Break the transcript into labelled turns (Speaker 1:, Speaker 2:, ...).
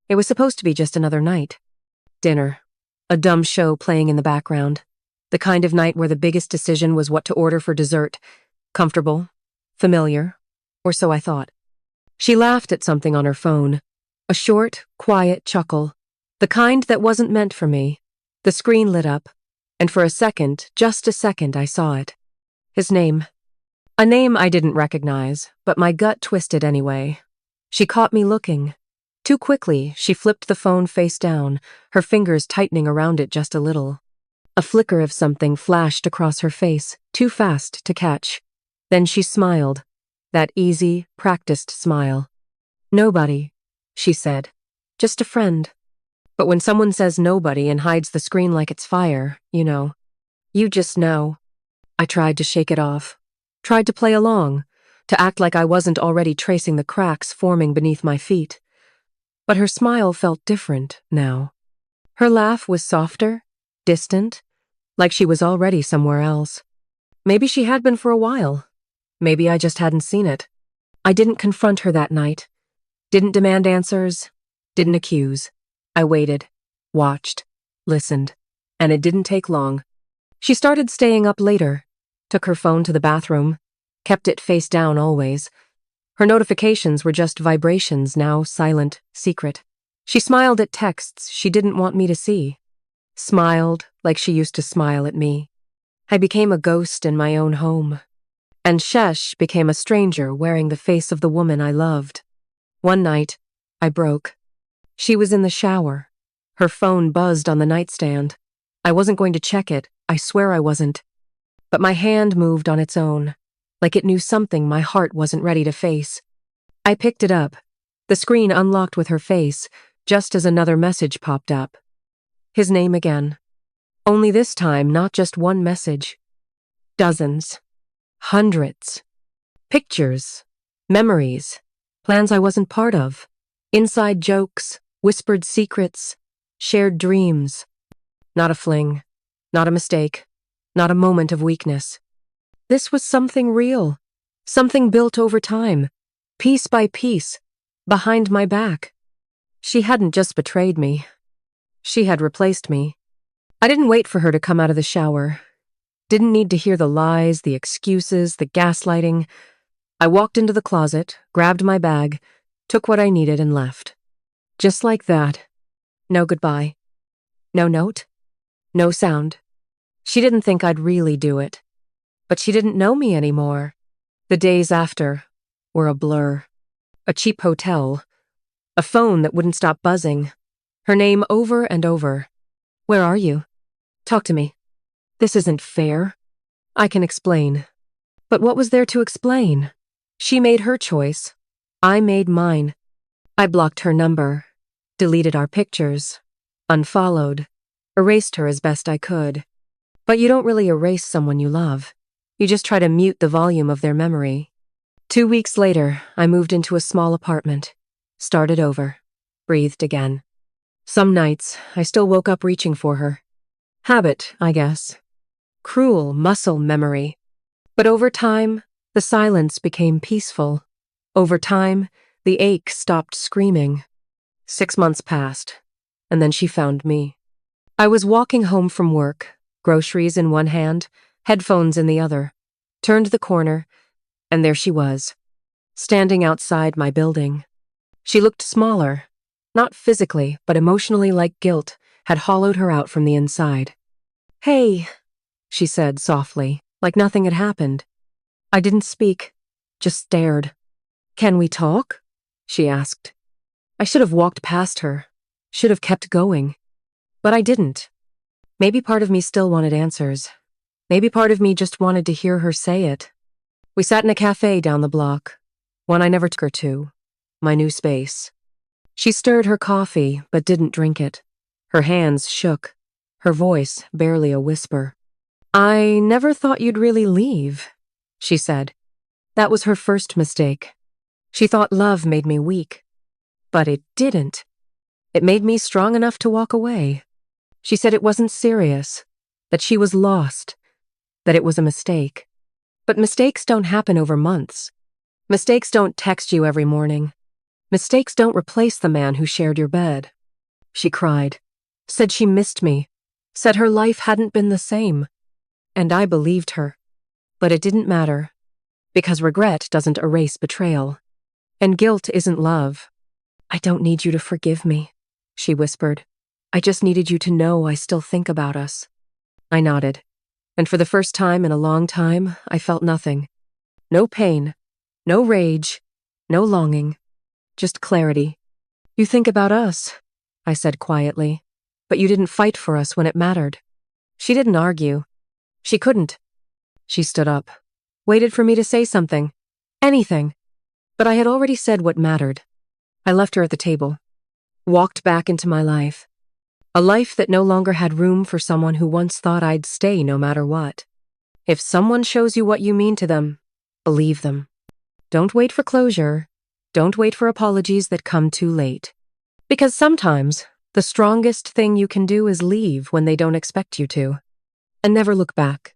Speaker 1: It was supposed to be just another night. Dinner. A dumb show playing in the background. The kind of night where the biggest decision was what to order for dessert. Comfortable. Familiar. Or so I thought. She laughed at something on her phone. A short, quiet chuckle. The kind that wasn't meant for me. The screen lit up, and for a second, just a second, I saw it. His name. A name I didn't recognize, but my gut twisted anyway. She caught me looking. Too quickly, she flipped the phone face down, her fingers tightening around it just a little. A flicker of something flashed across her face, too fast to catch. Then she smiled. That easy, practiced smile. "Nobody," she said. "Just a friend." But when someone says nobody and hides the screen like it's fire, you know. You just know. I tried to shake it off. Tried to play along, to act like I wasn't already tracing the cracks forming beneath my feet. But her smile felt different now. Her laugh was softer, distant, like she was already somewhere else. Maybe she had been for a while. Maybe I just hadn't seen it. I didn't confront her that night. Didn't demand answers. Didn't accuse. I waited, watched, listened, and it didn't take long. She started staying up later, took her phone to the bathroom, kept it face down always. Her notifications were just vibrations, now silent, secret. She smiled at texts she didn't want me to see. Smiled like she used to smile at me. I became a ghost in my own home. And Shesh became a stranger wearing the face of the woman I loved. One night, I broke. She was in the shower. Her phone buzzed on the nightstand. I wasn't going to check it, I swear I wasn't. But my hand moved on its own, like it knew something my heart wasn't ready to face. I picked it up. The screen unlocked with her face, just as another message popped up. His name again. Only this time, not just one message. Dozens. Hundreds. Pictures. Memories. Plans I wasn't part of. Inside jokes. Whispered secrets. Shared dreams. Not a fling. Not a mistake. Not a moment of weakness. This was something real. Something built over time. Piece by piece. Behind my back. She hadn't just betrayed me. She had replaced me. I didn't wait for her to come out of the shower. Didn't need to hear the lies, the excuses, the gaslighting. I walked into the closet, grabbed my bag, took what I needed and left. Just like that. No goodbye. No note. No sound. She didn't think I'd really do it. But she didn't know me anymore. The days after were a blur. A cheap hotel. A phone that wouldn't stop buzzing. Her name over and over. Where are you? Talk to me. This isn't fair. I can explain. But what was there to explain? She made her choice. I made mine. I blocked her number. Deleted our pictures. Unfollowed. Erased her as best I could. But you don't really erase someone you love. You just try to mute the volume of their memory. 2 weeks later, I moved into a small apartment. Started over. Breathed again. Some nights, I still woke up reaching for her. Habit, I guess. Cruel muscle memory. But over time, the silence became peaceful. Over time, the ache stopped screaming. 6 months passed, and then she found me. I was walking home from work, groceries in one hand, headphones in the other. Turned the corner, and there she was, standing outside my building. She looked smaller, not physically, but emotionally, like guilt had hollowed her out from the inside. "Hey," she said softly, like nothing had happened. I didn't speak, just stared. "Can we talk?" she asked. I should have walked past her, should have kept going. But I didn't. Maybe part of me still wanted answers. Maybe part of me just wanted to hear her say it. We sat in a cafe down the block, one I never took her to, my new space. She stirred her coffee, but didn't drink it. Her hands shook, her voice barely a whisper. "I never thought you'd really leave," she said. That was her first mistake. She thought love made me weak. But it didn't. It made me strong enough to walk away. She said it wasn't serious, that she was lost, that it was a mistake. But mistakes don't happen over months. Mistakes don't text you every morning. Mistakes don't replace the man who shared your bed. She cried, said she missed me, said her life hadn't been the same. And I believed her. But it didn't matter, because regret doesn't erase betrayal. And guilt isn't love. I don't need you to forgive me, she whispered. I just needed you to know I still think about us. I nodded, and for the first time in a long time, I felt nothing. No pain, no rage, no longing, just clarity. You think about us, I said quietly, but you didn't fight for us when it mattered. She didn't argue. She couldn't. She stood up, waited for me to say something. Anything. But I had already said what mattered. I left her at the table, walked back into my life. A life that no longer had room for someone who once thought I'd stay no matter what. If someone shows you what you mean to them, believe them. Don't wait for closure. Don't wait for apologies that come too late. Because sometimes, the strongest thing you can do is leave when they don't expect you to. And never look back.